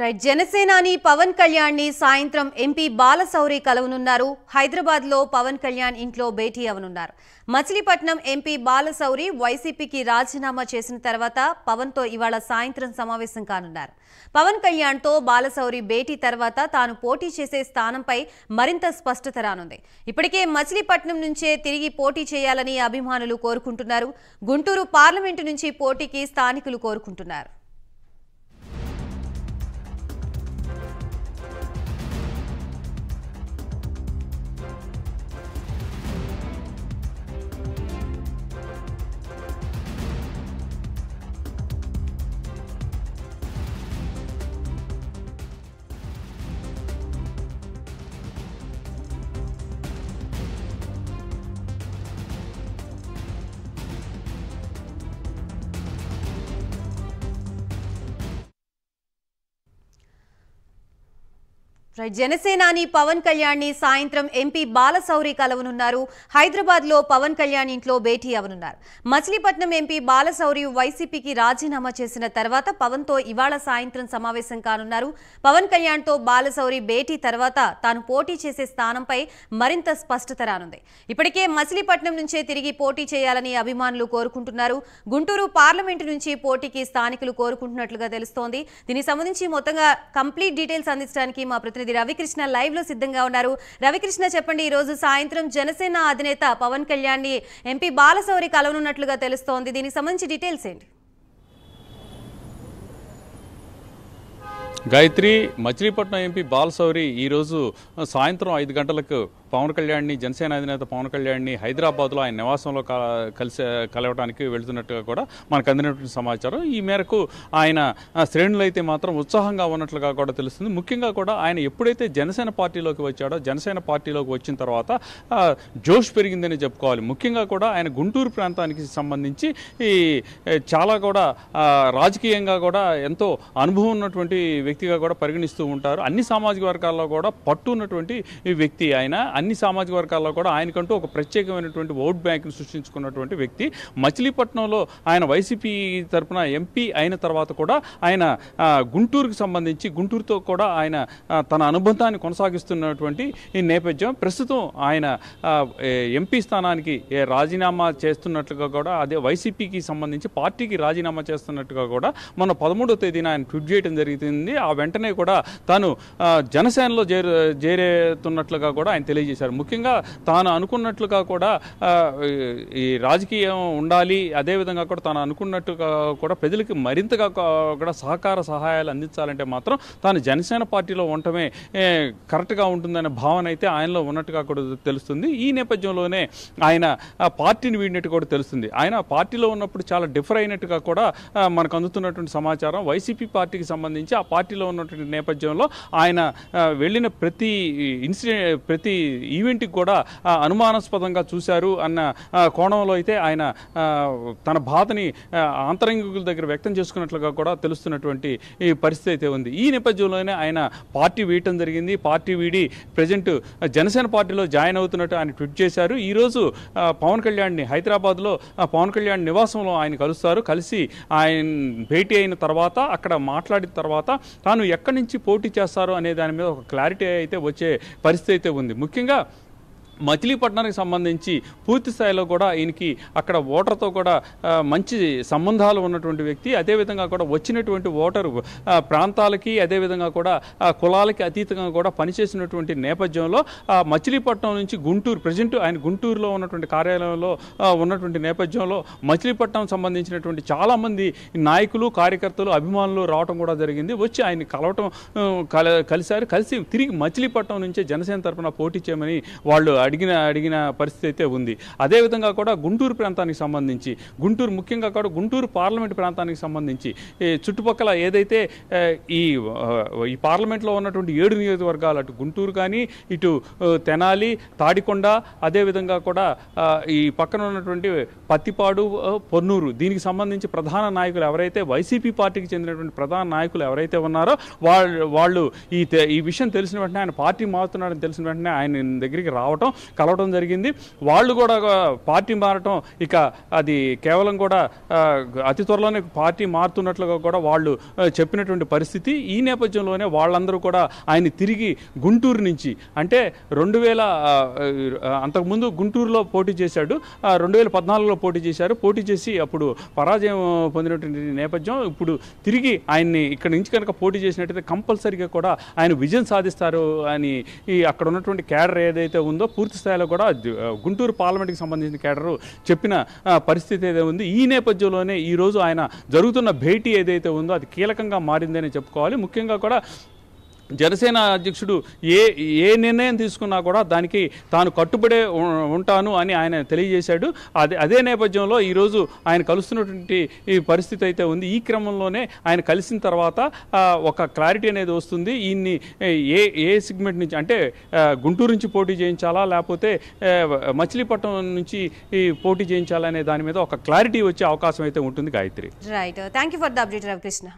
Right జనసేనాని పవన్ కళ్యాణ్ ని సాయంత్రం ఎంపీ బాలశౌరి కలవనున్నారు. హైదరాబాద్ లో పవన్ కళ్యాణ్ ఇంట్లో భేటీ అవనున్నారు. మచిలీపట్నం ఎంపీ బాలశౌరి వైసీపీకి రాజీనామా చేసిన తర్వాత పవన్ తో ఇవాళ సాయంత్రం సమావేశం కానున్నారు. పవన్ కళ్యాణ్ తో బాలశౌరి భేటీ తర్వాత తాను పోటీ చేసే స్థానంపై మరింత స్పష్టత రానుంది. ఇప్పటికే మచిలీపట్నం నుంచే తిరిగి పోటీ చేయాలని అభిమానులు కోరుకుంటున్నారు. గుంటూరు పార్లమెంటు నుంచి పోటీకి స్థానికులు కోరుకుంటున్నారు. జనసేనాని పవన్ కళ్యాణ్ ని సాయంత్రం ఎంపీ బాలశౌరి కలవనున్నారు. హైదరాబాద్ లో పవన్ కళ్యాణ్ ఇంట్లో భేటీ అవనున్నారు. మచిలీపట్నం ఎంపీ బాలశౌరి వైసీపీకి రాజీనామా చేసిన తర్వాత పవన్ తో ఇవాళ సాయంత్రం సమావేశం కానున్నారు. పవన్ కళ్యాణ్ తో బాలశౌరి భేటీ తర్వాత తాను పోటీ చేసే స్థానంపై మరింత స్పష్టత రానుంది. ఇప్పటికే మచిలీపట్నం నుంచే తిరిగి పోటీ చేయాలని అభిమానులు కోరుకుంటున్నారు. గుంటూరు పార్లమెంటు నుంచి పోటీకి స్థానికులు కోరుకుంటున్నట్లుగా తెలుస్తోంది. దీనికి సంబంధించి మొత్తంగా కంప్లీట్ డీటెయిల్స్ అందించడానికి మా ప్రతినిధి రవికృష్ణ లైవ్ లో సిద్ధంగా ఉన్నారు. రవికృష్ణ, చెప్పండి, ఈ రోజు సాయంత్రం జనసేన అధినేత పవన్ కళ్యాణ్ ని ఎంపీ బాలశౌరి కలవనున్నట్లుగా తెలుస్తోంది. దీనికి సంబంధించి డీటెయిల్స్ ఏంటి? గాయత్రి, మచిలీపట్నం ఎంపీ బాలశౌరి ఈరోజు సాయంత్రం 5 గంటలకు పవన్ కళ్యాణ్ని, జనసేన అధినేత పవన్ కళ్యాణ్ని హైదరాబాద్లో ఆయన నివాసంలో కలవడానికి వెళుతున్నట్టుగా కూడా మనకు అందినటువంటి సమాచారం. ఈ మేరకు ఆయన శ్రేణులు అయితే మాత్రం ఉత్సాహంగా ఉన్నట్లుగా కూడా తెలుస్తుంది. ముఖ్యంగా కూడా ఆయన ఎప్పుడైతే జనసేన పార్టీలోకి వచ్చాడో, జనసేన పార్టీలోకి వచ్చిన తర్వాత జోష్ పెరిగిందని చెప్పుకోవాలి. ముఖ్యంగా కూడా ఆయన గుంటూరు ప్రాంతానికి సంబంధించి చాలా కూడా రాజకీయంగా కూడా ఎంతో అనుభవం ఉన్నటువంటి వ్యక్తిగా కూడా పరిగణిస్తూ ఉంటారు. అన్ని సామాజిక వర్గాల్లో కూడా పట్టు ఉన్నటువంటి వ్యక్తి ఆయన. అన్ని సామాజిక వర్గాల్లో కూడా ఆయనకంటూ ఒక ప్రత్యేకమైనటువంటి ఓట్ బ్యాంక్ను సృష్టించుకున్నటువంటి వ్యక్తి. మచిలీపట్నంలో ఆయన వైసీపీ తరఫున ఎంపీ అయిన తర్వాత కూడా ఆయన గుంటూరుకు సంబంధించి గుంటూరుతో కూడా ఆయన తన అనుబంధాన్ని కొనసాగిస్తున్నటువంటి ఈ నేపథ్యం. ప్రస్తుతం ఆయన ఎంపీ స్థానానికి రాజీనామా చేస్తున్నట్లుగా కూడా, అదే వైసీపీకి సంబంధించి పార్టీకి రాజీనామా చేస్తున్నట్టుగా కూడా మొన్న 13వ తేదీన ఆయన ట్వీట్ చేయడం జరిగింది. ఆ వెంటనే కూడా తాను జనసేనలో చేరుతున్నట్లుగా కూడా ఆయన తెలియజేశారు. ముఖ్యంగా తాను అనుకున్నట్లుగా కూడా ఈ రాజకీయం ఉండాలి, అదేవిధంగా కూడా తాను అనుకున్నట్టుగా కూడా ప్రజలకి మరింతగా కూడా సహాయాలు అందించాలంటే మాత్రం తాను జనసేన పార్టీలో ఉండటమే కరెక్ట్గా ఉంటుందనే భావన అయితే ఆయనలో ఉన్నట్టుగా కూడా తెలుస్తుంది. ఈ నేపథ్యంలోనే ఆయన పార్టీని వీడినట్టు కూడా తెలుస్తుంది. ఆయన పార్టీలో ఉన్నప్పుడు చాలా డిఫర్ అయినట్టుగా కూడా మనకు అందుతున్నటువంటి సమాచారం. వైసీపీ పార్టీకి సంబంధించి ఆ పార్టీలో ఉన్నటువంటి నేపథ్యంలో ఆయన వెళ్ళిన ప్రతి ఈవెంట్కి కూడా అనుమానాస్పదంగా చూశారు అన్న కోణంలో అయితే ఆయన తన బాధని ఆంతరంగికుల దగ్గర వ్యక్తం చేసుకున్నట్లుగా కూడా తెలుస్తున్నటువంటి ఈ పరిస్థితి అయితే ఉంది. ఈ నేపథ్యంలోనే ఆయన పార్టీ వీయటం జరిగింది. పార్టీ వీడి ప్రజెంట్ జనసేన పార్టీలో జాయిన్ అవుతున్నట్టు ఆయన ట్వీట్ చేశారు. ఈరోజు పవన్ కళ్యాణ్ని హైదరాబాద్లో పవన్ కళ్యాణ్ నివాసంలో ఆయన కలుస్తారు. కలిసి ఆయన భేటీ అయిన తర్వాత అక్కడ మాట్లాడిన తర్వాత తాను ఎక్కడి నుంచి పోటీ చేస్తారు అనే దాని మీద ఒక క్లారిటీ అయితే వచ్చే పరిస్థితి అయితే ఉంది. ముఖ్యంగా మచిలీపట్నానికి సంబంధించి పూర్తి స్థాయిలో కూడా ఈయనకి అక్కడ ఓటర్తో కూడా మంచి సంబంధాలు ఉన్నటువంటి వ్యక్తి. అదేవిధంగా కూడా వచ్చినటువంటి ఓటరు ప్రాంతాలకి, అదేవిధంగా కూడా కులాలకి అతీతంగా కూడా పనిచేసినటువంటి నేపథ్యంలో మచిలీపట్నం నుంచి గుంటూరు, ప్రజెంట్ ఆయన గుంటూరులో ఉన్నటువంటి కార్యాలయంలో ఉన్నటువంటి నేపథ్యంలో మచిలీపట్నం సంబంధించినటువంటి చాలామంది నాయకులు, కార్యకర్తలు, అభిమానులు రావడం కూడా జరిగింది. వచ్చి ఆయన కలిశారు. కలిసి తిరిగి మచిలీపట్నం నుంచే జనసేన తరఫున పోటీ చేయమని వాళ్ళు అడిగిన పరిస్థితి అయితే ఉంది. అదేవిధంగా కూడా గుంటూరు ప్రాంతానికి సంబంధించి, ముఖ్యంగా కూడా గుంటూరు పార్లమెంట్ ప్రాంతానికి సంబంధించి చుట్టుపక్కల ఏదైతే ఈ పార్లమెంట్లో ఉన్నటువంటి 7 నియోజకవర్గాలు, అటు గుంటూరు కానీ, ఇటు తెనాలి, తాడికొండ, అదేవిధంగా కూడా ఈ పక్కన ఉన్నటువంటి పత్తిపాడు, పొన్నూరు, దీనికి సంబంధించి ప్రధాన నాయకులు ఎవరైతే వైసీపీ పార్టీకి చెందినటువంటి ప్రధాన నాయకులు ఎవరైతే ఉన్నారో వాళ్ళు ఈ విషయం తెలిసిన వెంటనే, ఆయన పార్టీ మారుతున్నాడని తెలిసిన వెంటనే ఆయన దగ్గరికి రావటం, కలవడం జరిగింది. వాళ్ళు కూడా పార్టీ మారటం ఇక అది కేవలం కూడా అతి త్వరలోనే పార్టీ మారుతున్నట్లుగా కూడా వాళ్ళు చెప్పినటువంటి పరిస్థితి. ఈ నేపథ్యంలోనే వాళ్ళందరూ కూడా ఆయన తిరిగి గుంటూరు నుంచి, అంటే 2000 అంతకుముందు గుంటూరులో పోటీ చేశాడు, 2014లో పోటీ చేశారు. పోటీ చేసి అప్పుడు పరాజయం పొందినటువంటి నేపథ్యం. ఇప్పుడు తిరిగి ఆయన్ని ఇక్కడ నుంచి కనుక పోటీ చేసినట్టయితే కంపల్సరీగా కూడా ఆయన విజయం సాధిస్తారు అని అక్కడ ఉన్నటువంటి కేడర్ ఏదైతే ఉందో పూర్తి స్థాయిలో కూడా గుంటూరు పార్లమెంట్కి సంబంధించిన కేడరు చెప్పిన పరిస్థితి ఏదైతే ఉంది. ఈ నేపథ్యంలోనే ఈరోజు ఆయన జరుగుతున్న భేటీ ఏదైతే ఉందో అది కీలకంగా మారిందని చెప్పుకోవాలి. ముఖ్యంగా కూడా జనసేన అధ్యక్షుడు ఏ నిర్ణయం తీసుకున్నా కూడా దానికి తాను కట్టుబడే ఉంటాను అని ఆయన తెలియజేశాడు. అదే నేపథ్యంలో ఈరోజు ఆయన కలుస్తున్నటువంటి ఈ పరిస్థితి అయితే ఉంది. ఈ క్రమంలోనే ఆయన కలిసిన తర్వాత ఒక క్లారిటీ అనేది వస్తుంది. ఈయన్ని ఏ సెగ్మెంట్ నుంచి, అంటే గుంటూరు నుంచి పోటీ చేయించాలా లేకపోతే మచిలీపట్నం నుంచి పోటీ చేయించాలా అనే దాని మీద ఒక క్లారిటీ వచ్చే అవకాశం అయితే ఉంటుంది. Gayatri, right, thank you for the update Ravikrishna.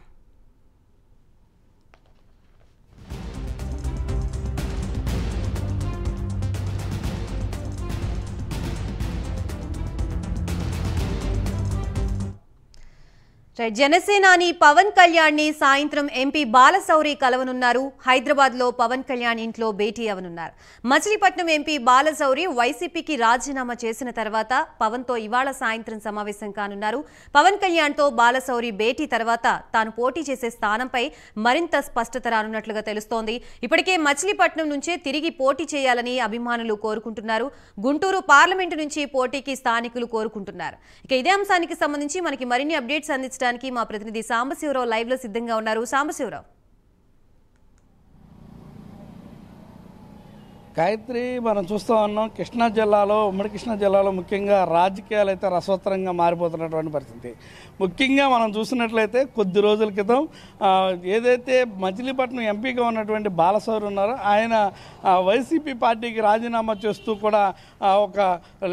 జనసేనాని పవన్ కళ్యాణ్ ని సాయంత్రం ఎంపీ బాలశౌరి కలవనున్నారు. హైదరాబాద్ లో పవన్ కళ్యాణ్ ఇంట్లో భేటీ అవనున్నారు. మచిలీపట్నం ఎంపీ బాలశౌరి వైసీపీకి రాజీనామా చేసిన తర్వాత పవన్ తో ఇవాళ సాయంత్రం సమావేశం కానున్నారు. పవన్ కళ్యాణ్ తో బాలశౌరి భేటీ తర్వాత తాను పోటీ చేసే స్థానంపై మరింత స్పష్టత రానున్నట్లుగా తెలుస్తోంది. ఇప్పటికే మచిలీపట్నం నుంచే తిరిగి పోటీ చేయాలని అభిమానులు కోరుకుంటున్నారు. గుంటూరు పార్లమెంటు నుంచి పోటీకి స్థానికులు కోరుకుంటున్నారు. ఇక ఇదే అంశానికి సంబంధించి మనకి మరిన్ని అప్డేట్స్ అందించడానికి మా ప్రతినిధి సాంబశివరావు లైవ్ లో సిద్ధంగా ఉన్నారు. సాంబశివరావు. గాయత్రి, మనం చూస్తూ ఉన్నాం కృష్ణా జిల్లాలో, ఉమ్మడి కృష్ణా జిల్లాలో ముఖ్యంగా రాజకీయాలు అయితే రసవత్తరంగా మారిపోతున్నటువంటి పరిస్థితి. ముఖ్యంగా మనం చూసినట్లయితే కొద్ది రోజుల క్రితం ఏదైతే మచిలీపట్నం ఎంపీగా ఉన్నటువంటి బాలశౌరి ఉన్నారో ఆయన వైసీపీ పార్టీకి రాజీనామా చేస్తూ కూడా ఒక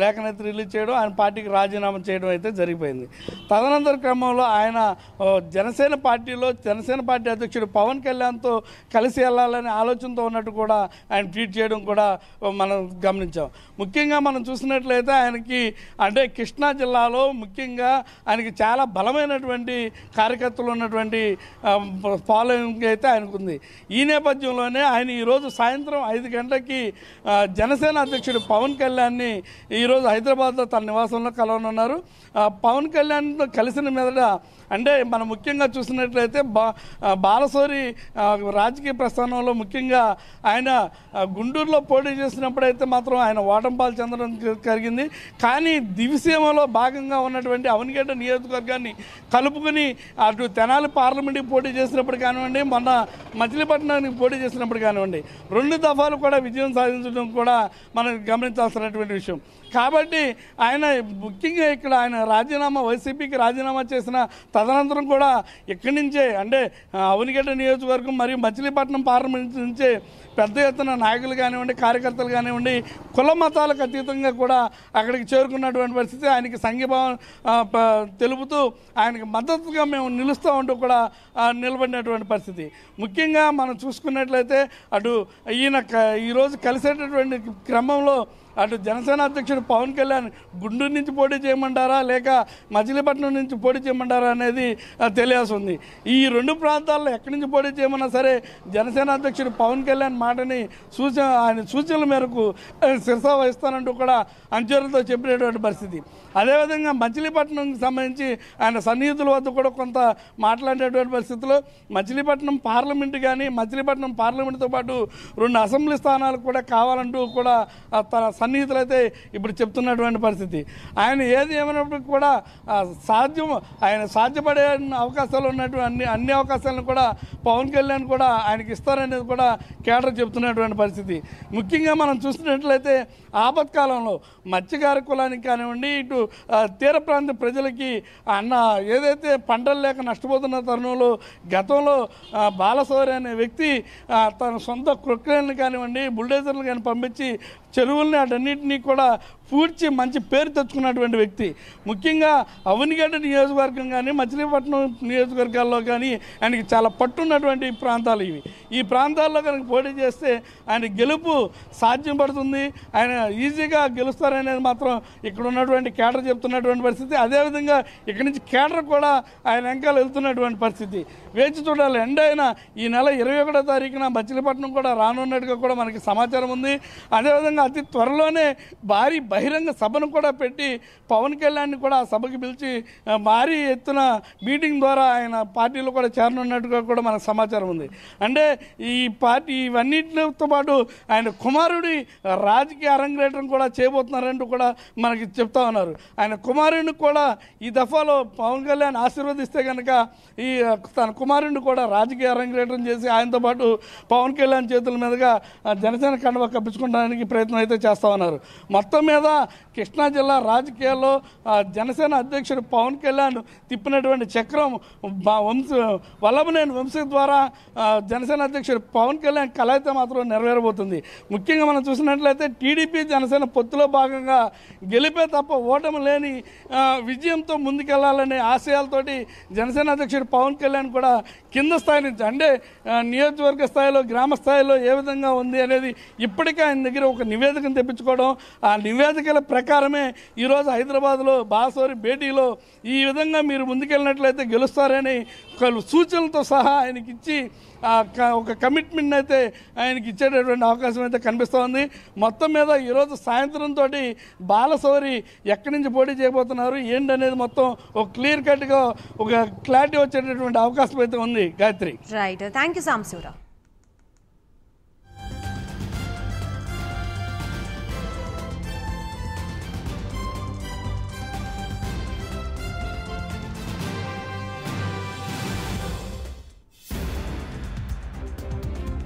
లేఖనైతే రిలీజ్ చేయడం, ఆయన పార్టీకి రాజీనామా చేయడం అయితే జరిగిపోయింది. తదనంతర క్రమంలో ఆయన జనసేన పార్టీ అధ్యక్షుడు పవన్ కళ్యాణ్తో కలిసి వెళ్ళాలనే ఆలోచనతో ఉన్నట్టు కూడా ఆయన ట్వీట్ చేయడం కూడా మనం గమనించాం. ముఖ్యంగా మనం చూసినట్లయితే ఆయనకి, అంటే కృష్ణా జిల్లాలో ముఖ్యంగా ఆయనకి చాలా బలమైనటువంటి కార్యకర్తలు ఉన్నటువంటి ఫాలోయింగ్ అయితే ఆయనకు ఉంది. ఈ నేపథ్యంలోనే ఆయన ఈరోజు సాయంత్రం 5 గంటలకి జనసేన అధ్యక్షుడు పవన్ కళ్యాణ్ని ఈరోజు హైదరాబాద్లో తన నివాసంలో కలవనున్నారు. పవన్ కళ్యాణ్తో కలిసిన మీదట, అంటే మనం ముఖ్యంగా చూసినట్లయితే బాలశౌరి రాజకీయ ప్రస్థానంలో ముఖ్యంగా ఆయన గుంటూరులో పోటీ చేసినప్పుడైతే మాత్రం ఆయన ఓటంపాలు చెందడం జరిగింది. కానీ దివిసీమలో భాగంగా ఉన్నటువంటి అవనిగడ్డ నియోజకవర్గాన్ని కలుపుకొని అటు తెనాలి పార్లమెంట్కి పోటీ చేసినప్పుడు కానివ్వండి, మొన్న మచిలీపట్నానికి పోటీ చేసినప్పుడు కానివ్వండి, 2 దఫాలు కూడా విజయం సాధించడం కూడా మనం గమనించాల్సినటువంటి విషయం. కాబట్టి ఆయన ముఖ్యంగా ఇక్కడ ఆయన వైసీపీకి రాజీనామా చేసిన తదనంతరం కూడా ఇక్కడి నుంచే, అంటే అవనిగడ్డ నియోజకవర్గం మరియు మచిలీపట్నం పార్లమెంట్ నుంచే పెద్ద ఎత్తున నాయకులు కానివ్వండి, కార్యకర్తలు కానివ్వండి, కుల మతాలకు అతీతంగా కూడా అక్కడికి చేరుకున్నటువంటి పరిస్థితి. ఆయనకి సంఘీభావం తెలుపుతూ ఆయనకి మద్దతుగా మేము నిలుస్తూ ఉంటూ కూడా నిలబడినటువంటి పరిస్థితి. ముఖ్యంగా మనం చూసుకున్నట్లయితే అటు ఈయన ఈరోజు కలిసేటటువంటి క్రమంలో అటు జనసేన అధ్యక్షుడు పవన్ కళ్యాణ్ గుంటూరు నుంచి పోటీ చేయమంటారా లేక మచిలీపట్నం నుంచి పోటీ చేయమంటారా అనేది తెలియాల్సి ఉంది. ఈ 2 ప్రాంతాల్లో ఎక్కడి నుంచి పోటీ చేయమన్నా సరే జనసేన అధ్యక్షుడు పవన్ కళ్యాణ్ మాటని ఆయన సూచనల మేరకు శిరసా వహిస్తానంటూ కూడా అంచనాలతో చెప్పినటువంటి పరిస్థితి. అదేవిధంగా మచిలీపట్నంకి సంబంధించి ఆయన సన్నిహితుల వద్ద కూడా కొంత మాట్లాడేటువంటి పరిస్థితుల్లో మచిలీపట్నం పార్లమెంటు కానీ, మచిలీపట్నం పార్లమెంటుతో పాటు 2 అసెంబ్లీ స్థానాలు కూడా కావాలంటూ కూడా తన సన్నిహితులు అయితే ఇప్పుడు చెప్తున్నటువంటి పరిస్థితి. ఆయన ఏది ఏమైనప్పటికీ కూడా ఆయన సాధ్యపడే అవకాశాలు ఉన్నటువంటి అన్ని అవకాశాలను కూడా పవన్ కళ్యాణ్ కూడా ఆయనకి ఇస్తారనేది కూడా కేడర్ చెప్తున్నటువంటి పరిస్థితి. ముఖ్యంగా మనం చూసినట్లయితే ఆపత్కాలంలో మత్స్యకార కులానికి కానివ్వండి, ఇటు తీర ప్రాంత ప్రజలకి ఏదైతే పంటలు లేక నష్టపోతున్న తరుణంలో గతంలో బాలశౌరి అనే వ్యక్తి తన సొంత క్రొక్రేన్లు కానివ్వండి, బుల్డేజర్లు కానీ పంపించి చెరువుల్ని అటన్నింటినీ కూడా పూడ్చి మంచి పేరు తెచ్చుకున్నటువంటి వ్యక్తి. ముఖ్యంగా అవనిగడ్డ నియోజకవర్గం కానీ, మచిలీపట్నం నియోజకవర్గాల్లో కానీ ఆయనకి చాలా పట్టున్నటువంటి ప్రాంతాలు ఇవి. ఈ ఈ ప్రాంతాల్లో కనుక పోటీ చేస్తే ఆయన గెలుపు సాధ్యం పడుతుంది, ఆయన ఈజీగా గెలుస్తారనేది మాత్రం ఇక్కడ ఉన్నటువంటి కేడర్ చెప్తున్నటువంటి పరిస్థితి. అదేవిధంగా ఇక్కడి నుంచి కేడర్ కూడా ఆయన వెంకాల వెళ్తున్నటువంటి పరిస్థితి. వేచి చూడాలి. అయినా ఈ నెల 21వ తారీఖున మచిలీపట్నం కూడా రానున్నట్టుగా కూడా మనకి సమాచారం ఉంది. అదేవిధంగా అతి త్వరలోనే భారీ బహిరంగ సభను కూడా పెట్టి పవన్ కళ్యాణ్ని కూడా ఆ సభకి పిలిచి భారీ ఎత్తున మీటింగ్ ద్వారా ఆయన పార్టీలో కూడా చేరనున్నట్టుగా కూడా మనకు సమాచారం ఉంది. అంటే ఈ పార్టీ ఇవన్నిటితో పాటు ఆయన కుమారుడి రాజకీయ అరంగేట్రం కూడా చేయబోతున్నారంటూ కూడా మనకి చెప్తా ఉన్నారు. ఆయన కుమారుడిని కూడా ఈ దఫాలో పవన్ కళ్యాణ్ ఆశీర్వదిస్తే కనుక ఈ తన కుమారుడిని కూడా రాజకీయ అరంగేట్రం చేసి ఆయనతో పాటు పవన్ కళ్యాణ్ చేతుల మీదుగా జనసేన కండువా కప్పించుకోవడానికి ప్రయత్నం అయితే చేస్తూ ఉన్నారు. మొత్తం మీద కృష్ణా జిల్లా రాజకీయాల్లో జనసేన అధ్యక్షుడు పవన్ కళ్యాణ్ తిప్పినటువంటి చక్రం వల్లభనేని వంశీ ద్వారా జనసేన అధ్యక్షుడు పవన్ కళ్యాణ్ కల అయితే మాత్రం నెరవేరబోతుంది. ముఖ్యంగా మనం చూసినట్లయితే టీడీపీ జనసేన పొత్తులో భాగంగా గెలిపే తప్ప ఓటమి లేని విజయంతో ముందుకెళ్లాలనే ఆశయాలతోటి జనసేన అధ్యక్షుడు పవన్ కళ్యాణ్ కూడా కింద స్థాయి నుంచి అంటే నియోజకవర్గ స్థాయిలో గ్రామ స్థాయిలో ఏ విధంగా ఉంది అనేది ఇప్పటికే ఆయన దగ్గర ఒక నివేదికను తెప్పించుకోవడం, ఆ నివేదికల ప్రకారమే ఈరోజు హైదరాబాద్లో బాలశౌరి భేటీలో ఈ విధంగా మీరు ముందుకెళ్ళినట్లయితే గెలుస్తారని సూచనలతో సహా ఆయనకి ఇచ్చి ఒక కమిట్మెంట్ అయితే ఆయనకి ఇచ్చేటటువంటి అవకాశం అయితే కనిపిస్తూ ఉంది. మొత్తం మీద ఈరోజు సాయంత్రంతో బాలశౌరి ఎక్కడి నుంచి పోటీ చేయబోతున్నారు ఏంటనేది మొత్తం ఒక క్లియర్ కట్గా ఒక క్లారిటీ వచ్చేటటువంటి అవకాశం అయితే ఉంది. Gayatri. Right, thank you Sambasivarao.